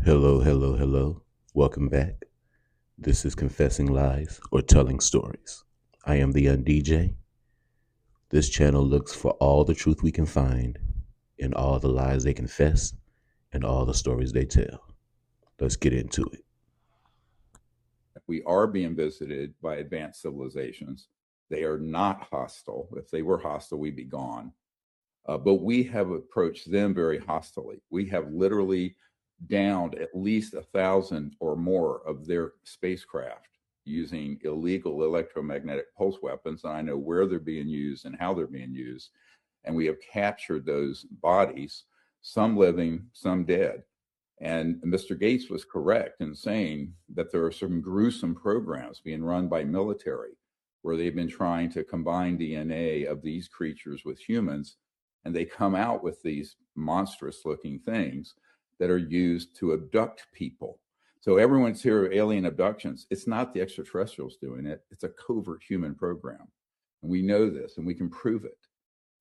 Hello, hello, hello. Welcome back. This is Confessing Lies or Telling Stories. I am theundj. This channel looks for all the truth we can find in all the lies they confess and all the stories they tell. Let's get into it. We are being visited by advanced civilizations. They are not hostile. If they were hostile, we'd be gone. But we have approached them very hostilely. We have literally downed at least 1,000 or more of their spacecraft using illegal electromagnetic pulse weapons. And I know where they're being used and how they're being used. And we have captured those bodies, some living, some dead. And Mr. Gates was correct in saying that there are some gruesome programs being run by military where they've been trying to combine DNA of these creatures with humans, and they come out with these monstrous looking things that are used to abduct people. So everyone's here alien abductions. It's not the extraterrestrials doing it. It's a covert human program. And we know this and we can prove it.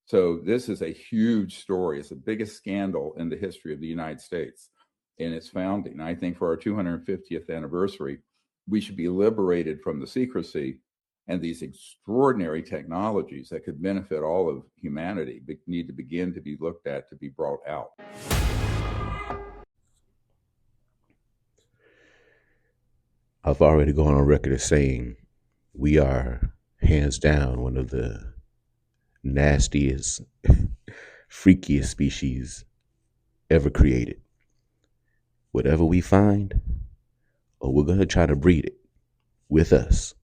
So this is a huge story. It's the biggest scandal in the history of the United States in its founding. I think for our 250th anniversary, we should be liberated from the secrecy, and these extraordinary technologies that could benefit all of humanity need to begin to be looked at, to be brought out. I've already gone on record as saying we are hands down one of the nastiest, freakiest species ever created. Whatever we find, we're going to try to breed it with us.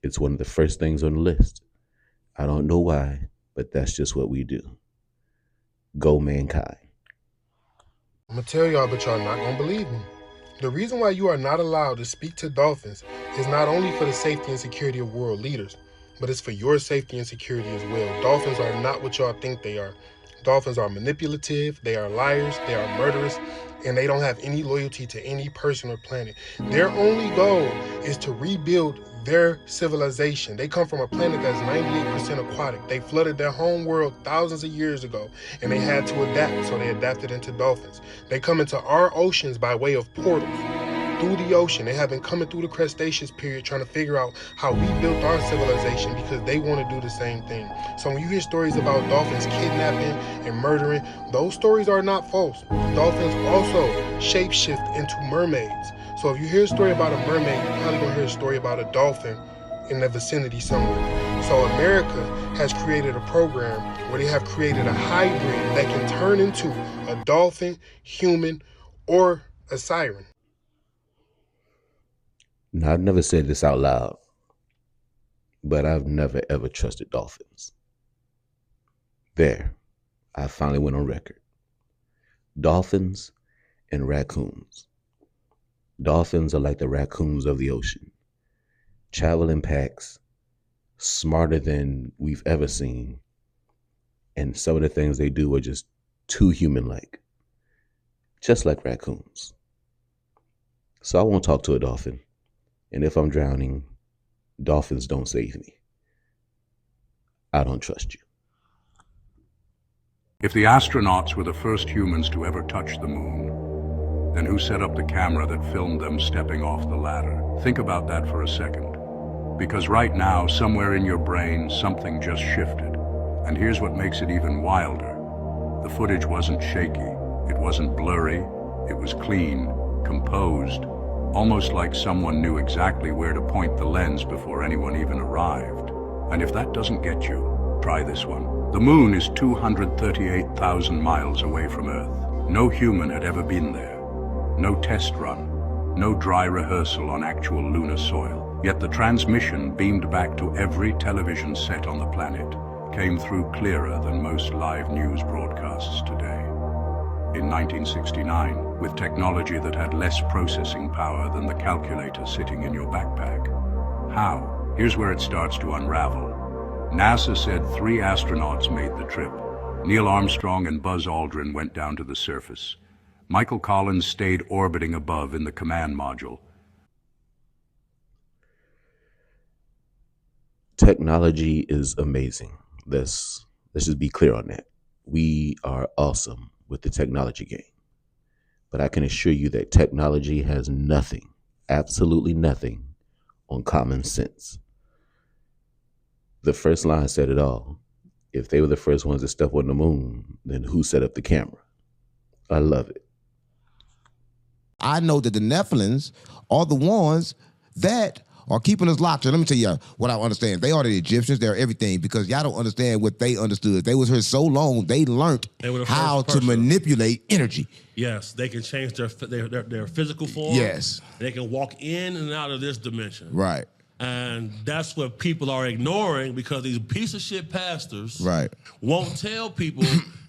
It's one of the first things on the list. I don't know why, but that's just what we do. Go mankind. I'm gonna tell y'all, but y'all not gonna believe me. The reason why you are not allowed to speak to dolphins is not only for the safety and security of world leaders, but it's for your safety and security as well. Dolphins are not what y'all think they are. Dolphins are manipulative, they are liars, they are murderous, and they don't have any loyalty to any person or planet. Their only goal is to rebuild their civilization. They come from a planet that's 98% aquatic. They flooded their home world thousands of years ago, and they had to adapt, so they adapted into dolphins. They come into our oceans by way of portals through the ocean. They have been coming through the Cretaceous period trying to figure out how we built our civilization because they want to do the same thing. So when you hear stories about dolphins kidnapping and murdering, those stories are not false. Dolphins also shapeshift into mermaids. So if you hear a story about a mermaid, you're probably going to hear a story about a dolphin in the vicinity somewhere. So America has created a program where they have created a hybrid that can turn into a dolphin, human, or a siren. Now, I've never said this out loud, but I've never ever trusted dolphins. There, I finally went on record. Dolphins and raccoons. Dolphins are like the raccoons of the ocean. Travel in packs, smarter than we've ever seen, and some of the things they do are just too human-like, just like raccoons. So I won't talk to a dolphin, and if I'm drowning, dolphins don't save me. I don't trust you. If the astronauts were the first humans to ever touch the moon, then who set up the camera that filmed them stepping off the ladder? Think about that for a second. Because right now, somewhere in your brain, something just shifted. And here's what makes it even wilder. The footage wasn't shaky, it wasn't blurry, it was clean, composed, almost like someone knew exactly where to point the lens before anyone even arrived. And if that doesn't get you, try this one. The moon is 238,000 miles away from Earth. No human had ever been there. No test run, no dry rehearsal on actual lunar soil. Yet the transmission beamed back to every television set on the planet came through clearer than most live news broadcasts today. In 1969, with technology that had less processing power than the calculator sitting in your backpack. How? Here's where it starts to unravel. NASA said 3 astronauts made the trip. Neil Armstrong and Buzz Aldrin went down to the surface. Michael Collins stayed orbiting above in the command module. Technology is amazing. Let's just be clear on that. We are awesome with the technology game. but I can assure you that technology has nothing, absolutely nothing, on common sense. The first line said it all. If they were the first ones to step on the moon, then who set up the camera? I love it. I know that the Nephilims are the ones that are keeping us locked. So let me tell you what I understand. They are the Egyptians. They're everything, because y'all don't understand what they understood. They was here so long, they learned how to manipulate energy. Yes, they can change their physical form. Yes. They can walk in and out of this dimension. Right. And that's what people are ignoring, because these piece of shit pastors won't tell people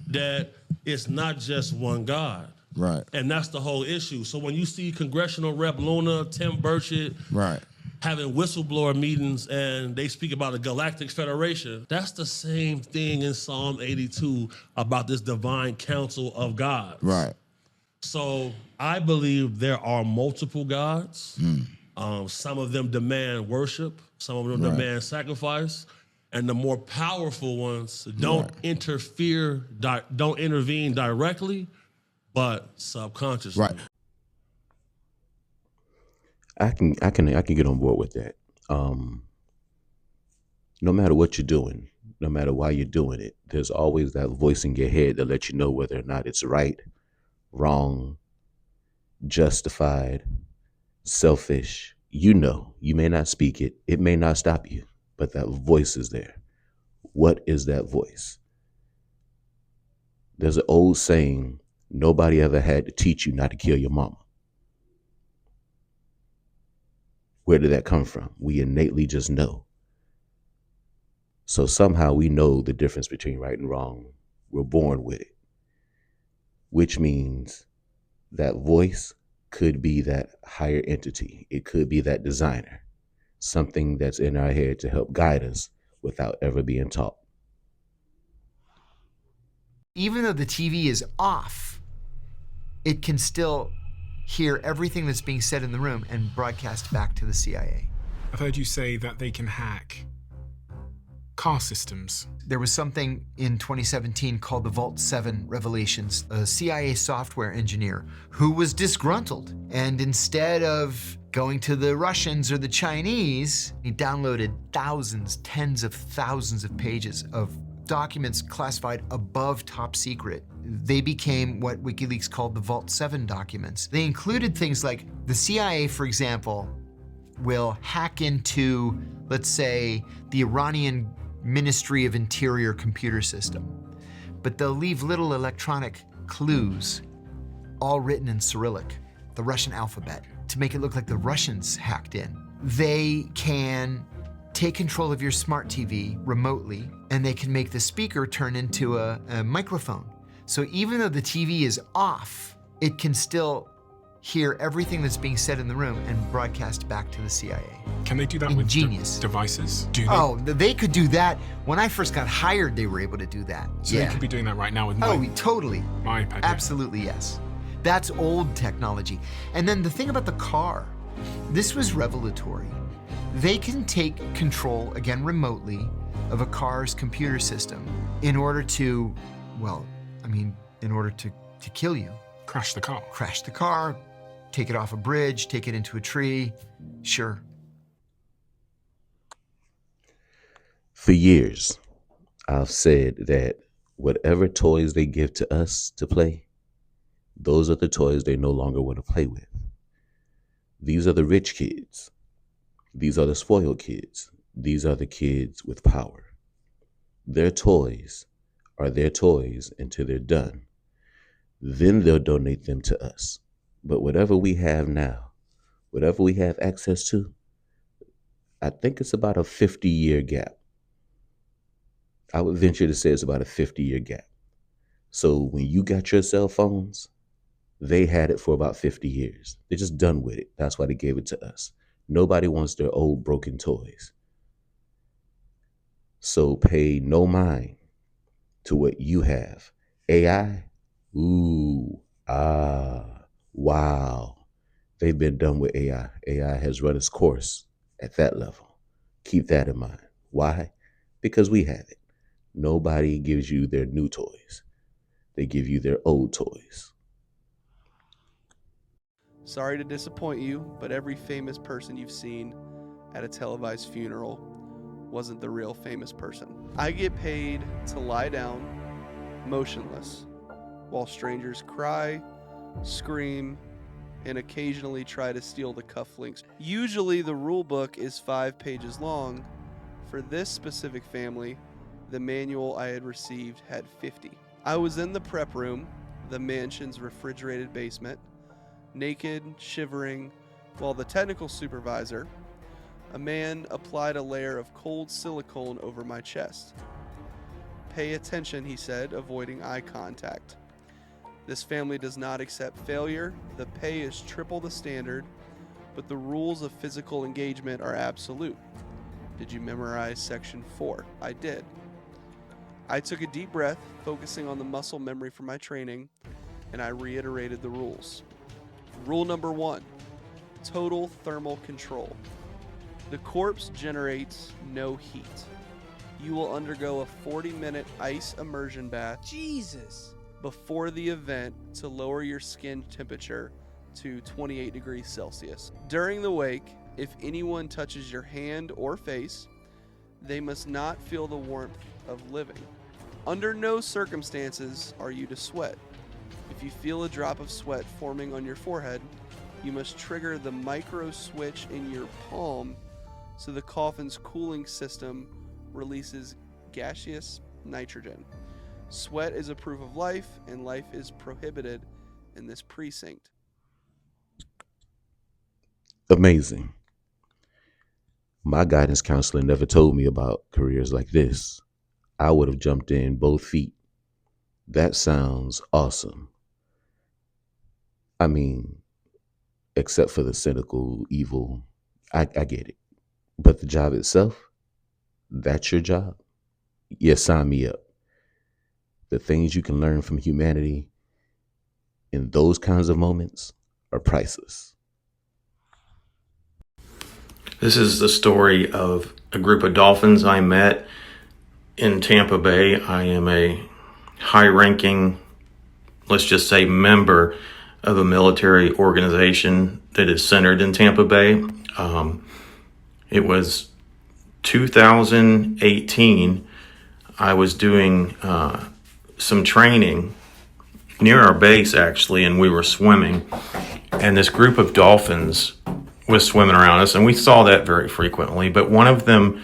that it's not just one God. Right. And that's the whole issue. So when you see Congressional Rep Luna, Tim Burchett, having whistleblower meetings and they speak about a galactic federation, that's the same thing in Psalm 82 about this divine council of gods. Right. So I believe there are multiple gods. Some of them demand worship. Some of them demand sacrifice. And the more powerful ones don't don't intervene directly, but subconsciously. Right. I can get on board with that. No matter what you're doing, no matter why you're doing it, there's always that voice in your head that lets you know whether or not it's right, wrong, justified, selfish. You know, you may not speak it, it may not stop you, but that voice is there. What is that voice? There's an old saying, nobody ever had to teach you not to kill your mama. Where did that come from? We innately just know. So somehow we know the difference between right and wrong. We're born with it, which means that voice could be that higher entity. It could be that designer, something that's in our head to help guide us without ever being taught. Even though the TV is off, it can still hear everything that's being said in the room and broadcast back to the CIA. I've heard you say that they can hack car systems. There was something in 2017 called the Vault 7 revelations. A CIA software engineer who was disgruntled, and instead of going to the Russians or the Chinese, he downloaded thousands, tens of thousands of pages of documents classified above top secret. They became what WikiLeaks called the Vault 7 documents. They included things like the CIA, for example, will hack into, let's say, the Iranian Ministry of Interior computer system, but they'll leave little electronic clues, all written in Cyrillic, the Russian alphabet, to make it look like the Russians hacked in. They can take control of your smart TV remotely, and they can make the speaker turn into a microphone. So even though the TV is off, it can still hear everything that's being said in the room and broadcast back to the CIA. Can they do that Ingenious. with devices? Do they? Oh, they could do that. When I first got hired, they were able to do that. So they could be doing that right now with Totally. my iPad. Absolutely, yes. That's old technology. And then the thing about the car, this was revelatory. They can take control, again remotely, of a car's computer system in order to, in order to kill you. Crash the car. Crash the car, take it off a bridge, take it into a tree, sure. For years, I've said that whatever toys they give to us to play, those are the toys they no longer want to play with. These are the rich kids. These are the spoiled kids. These are the kids with power. Their toys are their toys until they're done. Then they'll donate them to us. But whatever we have now, whatever we have access to, I think it's about a 50-year gap. I would venture to say it's about a 50-year gap. So when you got your cell phones, they had it for about 50 years. They're just done with it. That's why they gave it to us. Nobody wants their old broken toys. So pay no mind to what you have. AI, wow. They've been done with AI. AI has run its course at that level. Keep that in mind. Why? Because we have it. Nobody gives you their new toys. They give you their old toys. Sorry to disappoint you, but every famous person you've seen at a televised funeral wasn't the real famous person. I get paid to lie down, motionless, while strangers cry, scream, and occasionally try to steal the cufflinks. Usually the rule book is 5 pages long. For this specific family, the manual I had received had 50. I was in the prep room, the mansion's refrigerated basement, naked, shivering, while the technical supervisor, a man, applied a layer of cold silicone over my chest. Pay attention, he said, avoiding eye contact. This family does not accept failure. The pay is triple the standard, but the rules of physical engagement are absolute. Did you memorize section 4? I did. I took a deep breath, focusing on the muscle memory from my training, and I reiterated the rules. Rule number 1, total thermal control. The corpse generates no heat. You will undergo a 40-minute ice immersion bath. Jesus. Before the event to lower your skin temperature to 28 degrees Celsius. During the wake, if anyone touches your hand or face, they must not feel the warmth of living. Under no circumstances are you to sweat. If you feel a drop of sweat forming on your forehead, you must trigger the micro switch in your palm so the coffin's cooling system releases gaseous nitrogen. Sweat is a proof of life, and life is prohibited in this precinct. Amazing. My guidance counselor never told me about careers like this. I would have jumped in both feet. That sounds awesome. I mean, except for the cynical, evil, I get it. But the job itself, that's your job? Yes, sign me up. The things you can learn from humanity in those kinds of moments are priceless. This is the story of a group of dolphins I met in Tampa Bay. I am a high-ranking, let's just say, member of a military organization that is centered in Tampa Bay. It was 2018. I was doing some training near our base, actually, and we were swimming. And this group of dolphins was swimming around us, and we saw that very frequently. But one of them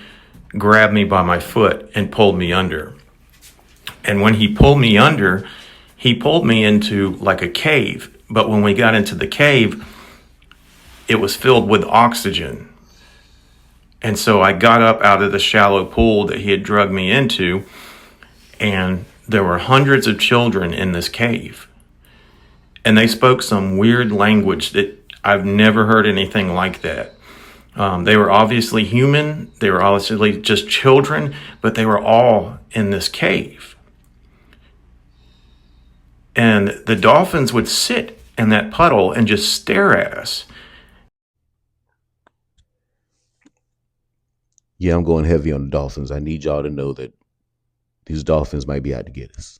grabbed me by my foot and pulled me under. And when he pulled me under, he pulled me into like a cave. But when we got into the cave, it was filled with oxygen. And so I got up out of the shallow pool that he had drugged me into, and there were hundreds of children in this cave. And they spoke some weird language that I've never heard anything like that. They were obviously human. They were obviously just children, but they were all in this cave. And the dolphins would sit in that puddle and just stare at us. Yeah, I'm going heavy on the dolphins. I need y'all to know that these dolphins might be out to get us.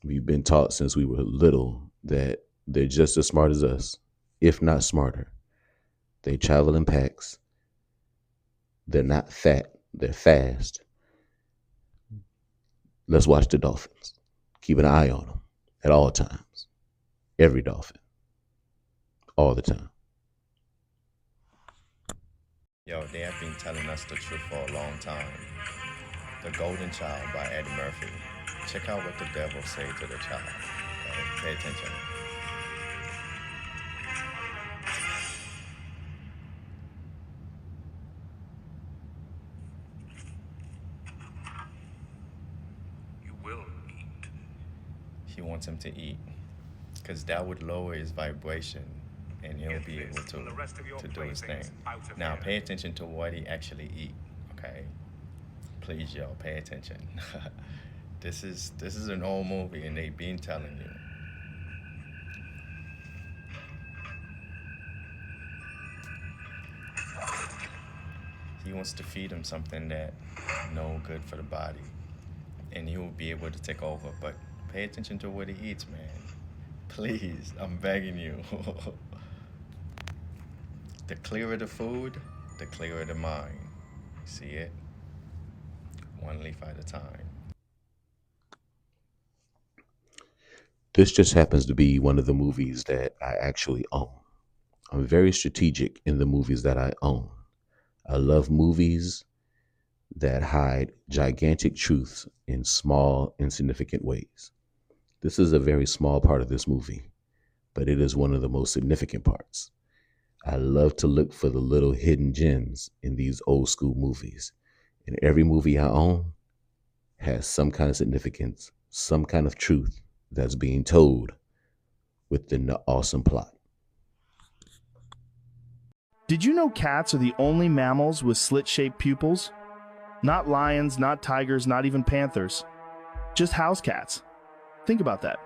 We've been taught since we were little that they're just as smart as us, if not smarter. They travel in packs. They're not fat. They're fast. Let's watch the dolphins. Keep an eye on them at all times. Every dolphin. All the time. Yo, they have been telling us the truth for a long time. The Golden Child by Eddie Murphy. Check out what the devil said to the child. Okay? Pay attention. You will eat. He wants him to eat, because that would lower his vibration, and he'll be able to do his thing. Now, pay attention to what he actually eat, okay? Please, yo, pay attention. This is an old movie, and they been telling you. He wants to feed him something that no good for the body, and he will be able to take over. But pay attention to what he eats, man. Please, I'm begging you. The clearer the food, the clearer the mind. See it? One leaf at a time. This just happens to be one of the movies that I actually own. I'm very strategic in the movies that I own. I love movies that hide gigantic truths in small, insignificant ways. This is a very small part of this movie, but it is one of the most significant parts. I love to look for the little hidden gems in these old school movies. And every movie I own has some kind of significance, some kind of truth that's being told within the awesome plot. Did you know cats are the only mammals with slit-shaped pupils? Not lions, not tigers, not even panthers. Just house cats. Think about that.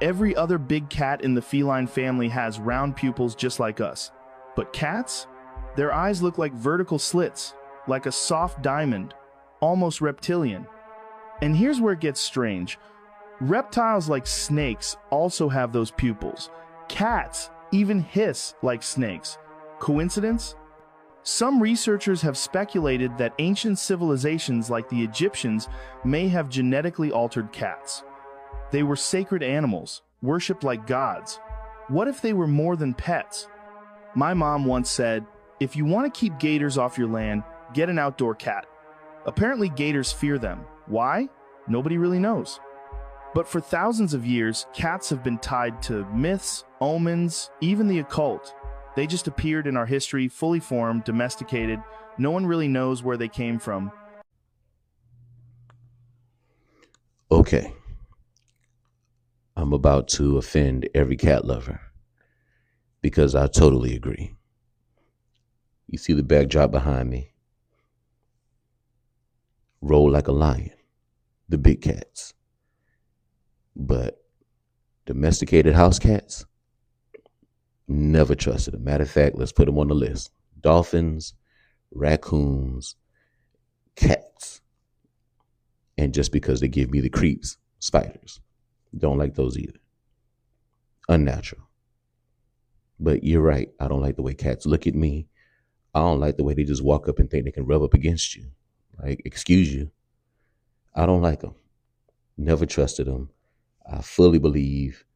Every other big cat in the feline family has round pupils just like us. But cats? Their eyes look like vertical slits, like a soft diamond, almost reptilian. And here's where it gets strange. Reptiles like snakes also have those pupils. Cats even hiss like snakes. Coincidence? Some researchers have speculated that ancient civilizations like the Egyptians may have genetically altered cats. They were sacred animals, worshipped like gods. What if they were more than pets? My mom once said, if you want to keep gators off your land, get an outdoor cat. Apparently gators fear them. Why? Nobody really knows. But for thousands of years, cats have been tied to myths, omens, even the occult. They just appeared in our history, fully formed, domesticated. No one really knows where they came from. Okay. I'm about to offend every cat lover because I totally agree. You see the backdrop behind me? Roll like a lion, the big cats. But domesticated house cats, never trusted them. Matter of fact, let's put them on the list. Dolphins, raccoons, cats. And just because they give me the creeps, spiders. Don't like those either. Unnatural. But you're right. I don't like the way cats look at me. I don't like the way they just walk up and think they can rub up against you. Like, excuse you. I don't like them. Never trusted them. I fully believe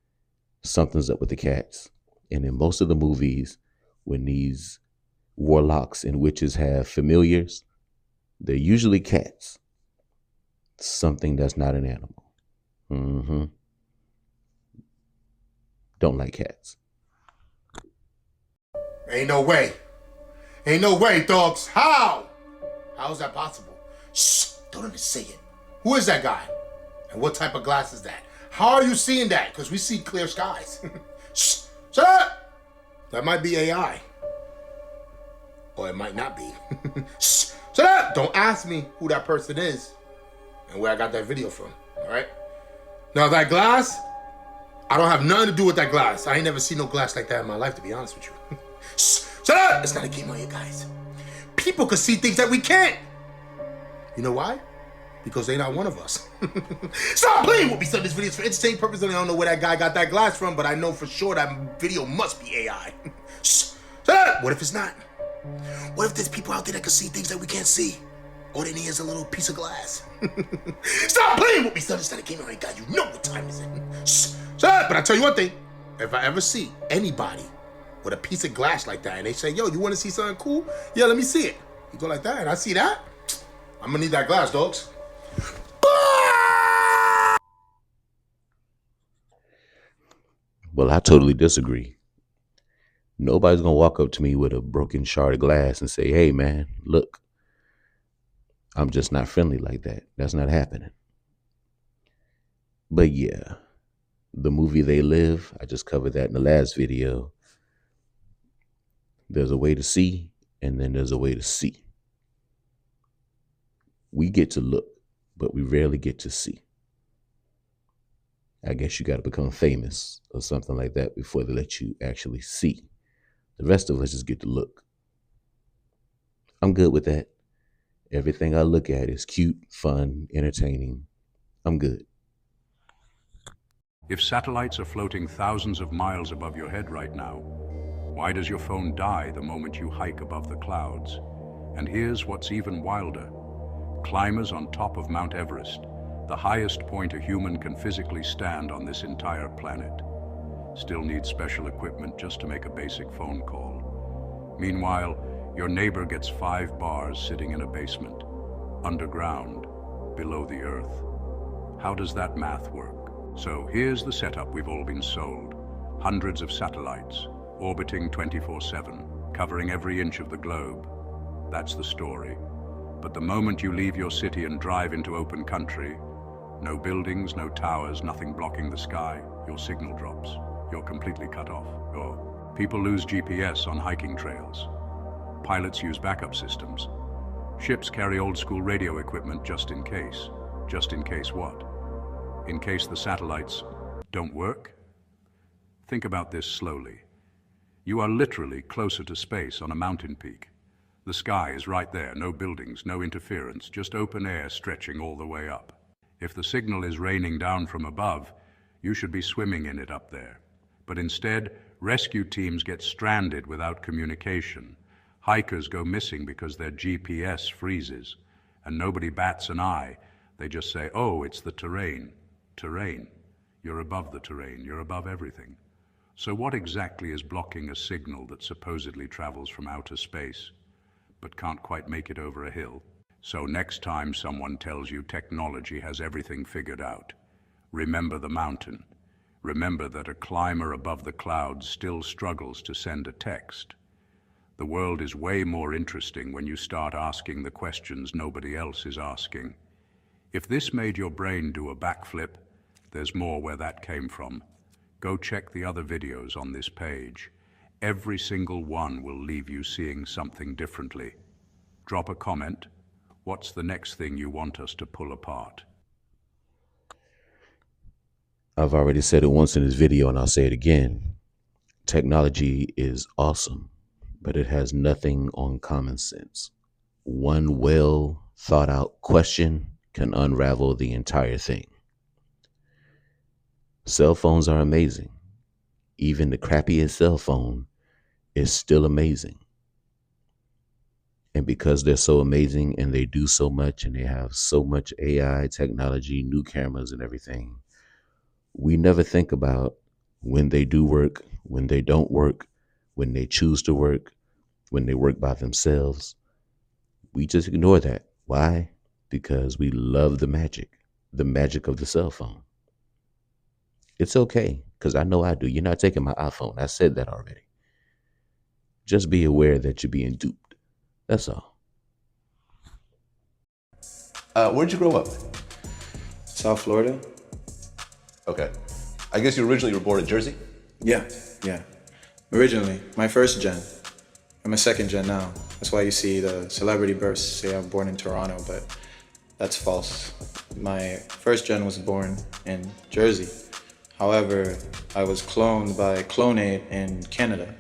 something's up with the cats. And in most of the movies, when these warlocks and witches have familiars, they're usually cats. Something that's not an animal. Don't like cats. Ain't no way. Ain't no way, dogs. How? How is that possible? Shh, don't even say it. Who is that guy? And what type of glass is that? How are you seeing that? Because we see clear skies. Shh, shut up. That might be AI. Or it might not be. Shh, shut up. Don't ask me who that person is and where I got that video from, all right? Now, that glass, I don't have nothing to do with that glass. I ain't never seen no glass like that in my life, to be honest with you. Shh, shut up! It's not a game on you guys. People can see things that we can't. You know why? Because they not one of us. Stop playing with me, son. This video's for entertainment purposes. I don't know where that guy got that glass from, but I know for sure that video must be AI. Shh, shut up! What if it's not? What if there's people out there that can see things that we can't see? All they need is a little piece of glass. Stop playing with me, son. It's not a game on you guys. You know what time is it. Shh, shut up! But I tell you one thing. If I ever see anybody with a piece of glass like that and they say, yo, you want to see something cool? Yeah, let me see it. You go like that and I see that? I'm going to need that glass, dogs. Well, I totally disagree. Nobody's going to walk up to me with a broken shard of glass and say, hey, man, look. I'm just not friendly like that. That's not happening. But yeah, the movie They Live, I just covered that in the last video. There's a way to see, and then there's a way to see. We get to look, but we rarely get to see. I guess you got to become famous or something like that before they let you actually see. The rest of us just get to look. I'm good with that. Everything I look at is cute, fun, entertaining. I'm good. If satellites are floating thousands of miles above your head right now, Why does your phone die the moment you hike above the clouds? And here's what's even wilder. Climbers on top of Mount Everest, the highest point a human can physically stand on this entire planet, still need special equipment just to make a basic phone call. Meanwhile, your neighbor gets 5 bars sitting in a basement, underground, below the earth. How does that math work? So here's the setup we've all been sold. Hundreds of satellites, orbiting 24/7, covering every inch of the globe. That's the story. But the moment you leave your city and drive into open country, no buildings, no towers, nothing blocking the sky, your signal drops. You're completely cut off. People lose GPS on hiking trails. Pilots use backup systems. Ships carry old-school radio equipment just in case. Just in case what? In case the satellites don't work? Think about this slowly. You are literally closer to space on a mountain peak. The sky is right there, no buildings, no interference, just open air stretching all the way up. If the signal is raining down from above, you should be swimming in it up there. But instead, rescue teams get stranded without communication. Hikers go missing because their GPS freezes, and nobody bats an eye. They just say, oh, it's the terrain. Terrain. You're above the terrain. You're above everything. So what exactly is blocking a signal that supposedly travels from outer space, but can't quite make it over a hill? So next time someone tells you technology has everything figured out, remember the mountain. Remember that a climber above the clouds still struggles to send a text. The world is way more interesting when you start asking the questions nobody else is asking. If this made your brain do a backflip, there's more where that came from. Go check the other videos on this page. Every single one will leave you seeing something differently. Drop a comment. What's the next thing you want us to pull apart? I've already said it once in this video and I'll say it again. Technology is awesome, but it has nothing on common sense. One well thought out question can unravel the entire thing. Cell phones are amazing. Even the crappiest cell phone is still amazing. And because they're so amazing and they do so much and they have so much AI technology, new cameras and everything, we never think about when they do work, when they don't work, when they choose to work, when they work by themselves. We just ignore that. Why? Because we love the magic of the cell phone. It's okay, because I know I do. You're not taking my iPhone. I said that already. Just be aware that you're being duped. That's all. Where'd you grow up? South Florida. Okay. I guess you originally were born in Jersey? Yeah. Originally, my first gen. I'm a second gen now. That's why you see the celebrity bursts say I'm born in Toronto, but that's false. My first gen was born in Jersey. However, I was cloned by Clonate in Canada.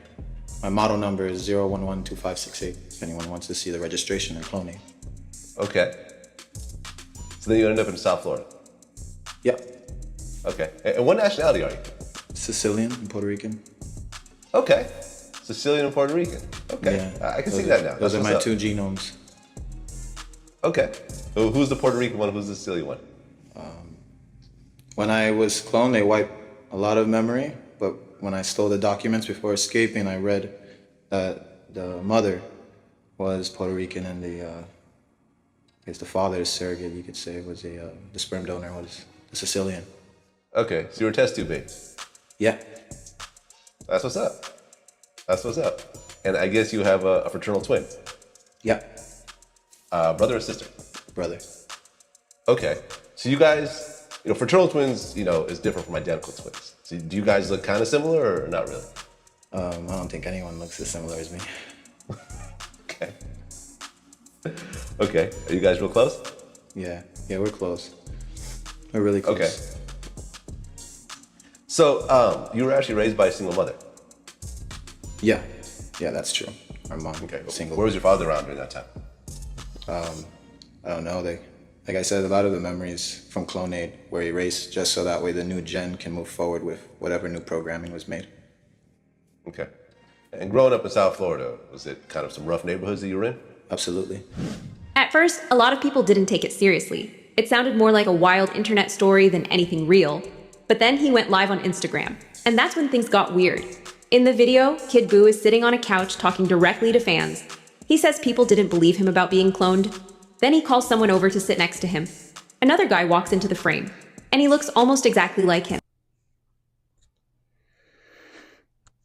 My model number is 0112568, if anyone wants to see the registration in Clonate. Okay. So then you ended up in South Florida? Yeah. Okay. And what nationality are you? Sicilian and Puerto Rican. Okay. Sicilian and Puerto Rican. Okay. Yeah. I can see that now. Those are my two genomes. Okay. So who's the Puerto Rican one? Who's the Sicilian one? When I was cloned, they wiped a lot of memory, but when I stole the documents before escaping, I read that the mother was Puerto Rican and I guess the father, the surrogate, you could say, was the sperm donor was the Sicilian. Okay, so you were a test tube baby. Yeah. That's what's up. That's what's up. And I guess you have a fraternal twin. Yeah. Brother or sister? Brother. Okay. So you guys, fraternal twins, is different from identical twins. So do you guys look kind of similar or not really? I don't think anyone looks as similar as me. Okay. Okay. Are you guys real close? Yeah, we're close. We're really close. Okay. So you were actually raised by a single mother? Yeah, that's true. Our mom, okay. Single. Where was your father around during that time? I don't know. Like I said, a lot of the memories from Clonate were erased just so that way the new gen can move forward with whatever new programming was made. Okay. And growing up in South Florida, was it kind of some rough neighborhoods that you were in? Absolutely. At first, a lot of people didn't take it seriously. It sounded more like a wild internet story than anything real. But then he went live on Instagram, and that's when things got weird. In the video, Kid Buu is sitting on a couch talking directly to fans. He says people didn't believe him about being cloned. Then he calls someone over to sit next to him. Another guy walks into the frame, and he looks almost exactly like him.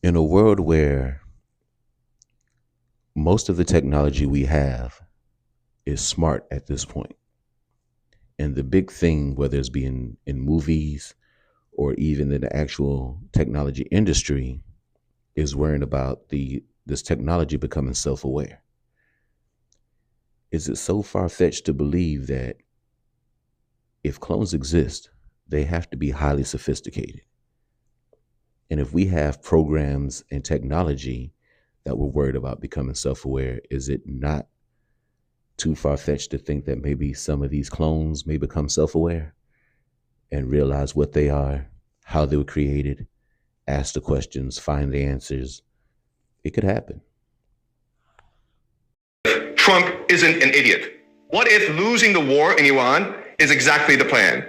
In a world where most of the technology we have is smart at this point, and the big thing, whether it's being in movies or even in the actual technology industry, is worrying about this technology becoming self-aware. Is it so far-fetched to believe that if clones exist, they have to be highly sophisticated? And if we have programs and technology that we're worried about becoming self-aware, is it not too far-fetched to think that maybe some of these clones may become self-aware and realize what they are, how they were created, ask the questions, find the answers? It could happen. Trump isn't an idiot. What if losing the war in Iran is exactly the plan?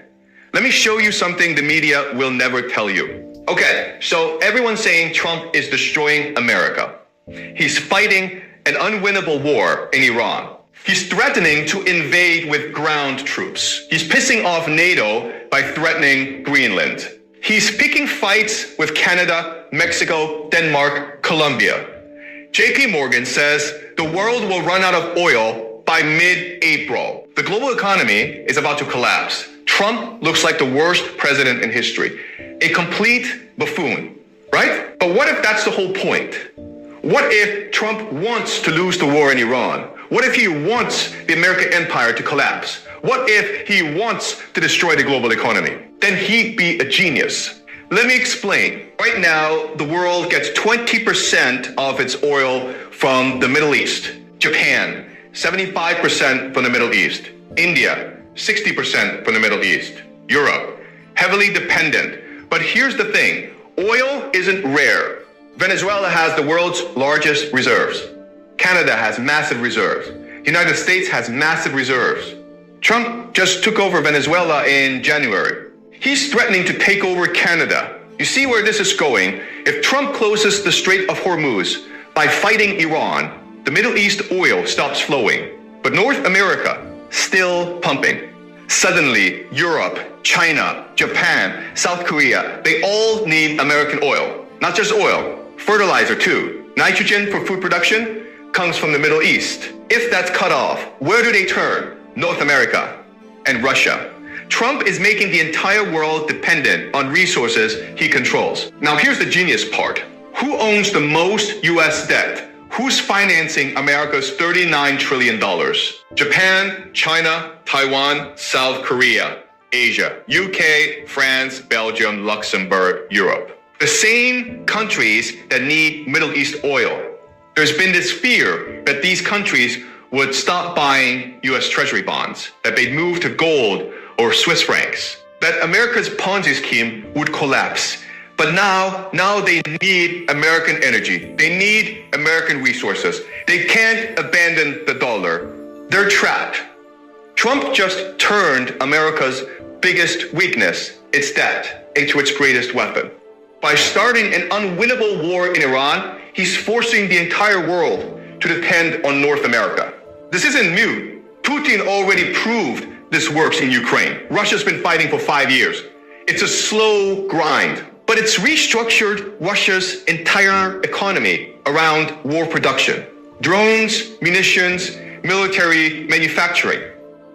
Let me show you something the media will never tell you. Okay, so everyone's saying Trump is destroying America. He's fighting an unwinnable war in Iran. He's threatening to invade with ground troops. He's pissing off NATO by threatening Greenland. He's picking fights with Canada, Mexico, Denmark, Colombia. JP Morgan says the world will run out of oil by mid-April. The global economy is about to collapse. Trump looks like the worst president in history. A complete buffoon, right? But what if that's the whole point? What if Trump wants to lose the war in Iran? What if he wants the American empire to collapse? What if he wants to destroy the global economy? Then he'd be a genius. Let me explain. Right now, the world gets 20% of its oil from the Middle East. Japan, 75% from the Middle East. India, 60% from the Middle East. Europe, heavily dependent. But here's the thing, oil isn't rare. Venezuela has the world's largest reserves. Canada has massive reserves. The United States has massive reserves. Trump just took over Venezuela in January. He's threatening to take over Canada. You see where this is going? If Trump closes the Strait of Hormuz by fighting Iran, the Middle East oil stops flowing. But North America, still pumping. Suddenly, Europe, China, Japan, South Korea, they all need American oil. Not just oil, fertilizer too. Nitrogen for food production comes from the Middle East. If that's cut off, where do they turn? North America and Russia. Trump is making the entire world dependent on resources he controls. Now here's the genius part. Who owns the most US debt? Who's financing America's $39 trillion? Japan, China, Taiwan, South Korea, Asia, UK, France, Belgium, Luxembourg, Europe. The same countries that need Middle East oil. There's been this fear that these countries would stop buying US Treasury bonds, that they'd move to gold or Swiss francs, that America's Ponzi scheme would collapse. But now they need American energy. They need American resources. They can't abandon the dollar. They're trapped. Trump just turned America's biggest weakness, its debt, into its greatest weapon. By starting an unwinnable war in Iran, he's forcing the entire world to depend on North America. This isn't new. Putin already proved this works in Ukraine. Russia's been fighting for 5 years. It's a slow grind, but it's restructured Russia's entire economy around war production. Drones, munitions, military manufacturing.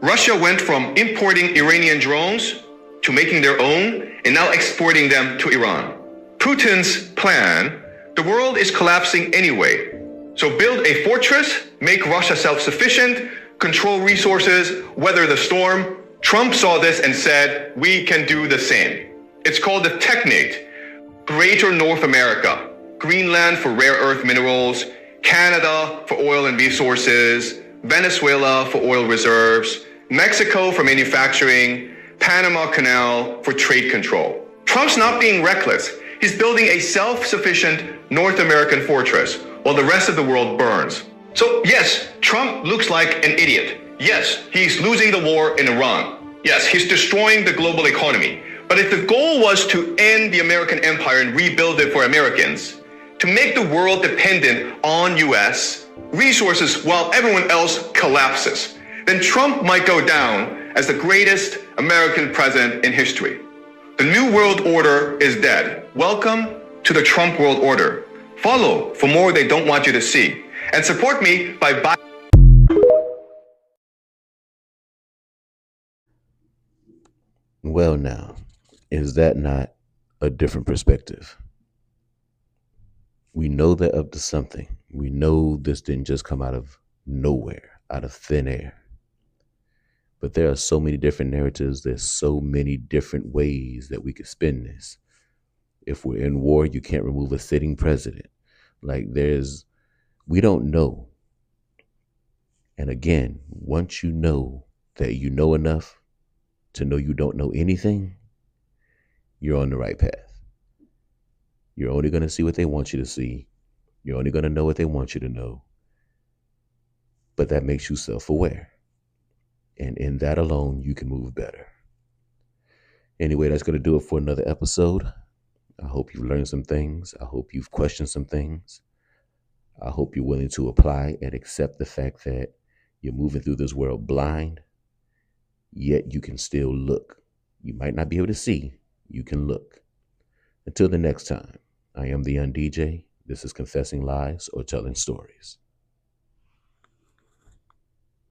Russia went from importing Iranian drones to making their own and now exporting them to Iran. Putin's plan, the world is collapsing anyway. So build a fortress, make Russia self-sufficient, control resources, weather the storm. Trump saw this and said, we can do the same. It's called the Technate. Greater North America, Greenland for rare earth minerals, Canada for oil and resources, Venezuela for oil reserves, Mexico for manufacturing, Panama Canal for trade control. Trump's not being reckless. He's building a self-sufficient North American fortress while the rest of the world burns. So yes, Trump looks like an idiot. Yes, he's losing the war in Iran. Yes, he's destroying the global economy. But if the goal was to end the American empire and rebuild it for Americans, to make the world dependent on US resources while everyone else collapses, then Trump might go down as the greatest American president in history. The new world order is dead. Welcome to the Trump world order. Follow for more they don't want you to see. And support me by buying. Well, now, is that not a different perspective? We know they're up to something. We know this didn't just come out of nowhere, out of thin air. But there are so many different narratives. There's so many different ways that we could spin this. If we're in war, you can't remove a sitting president. We don't know. And again, once you know that you know enough to know you don't know anything, you're on the right path. You're only going to see what they want you to see. You're only going to know what they want you to know. But that makes you self-aware. And in that alone, you can move better. Anyway, that's going to do it for another episode. I hope you've learned some things. I hope you've questioned some things. I hope you're willing to apply and accept the fact that you're moving through this world blind, yet you can still look. You might not be able to see. You can look. Until the next time, I am the theundj. This is Confessing Lies or Telling Stories.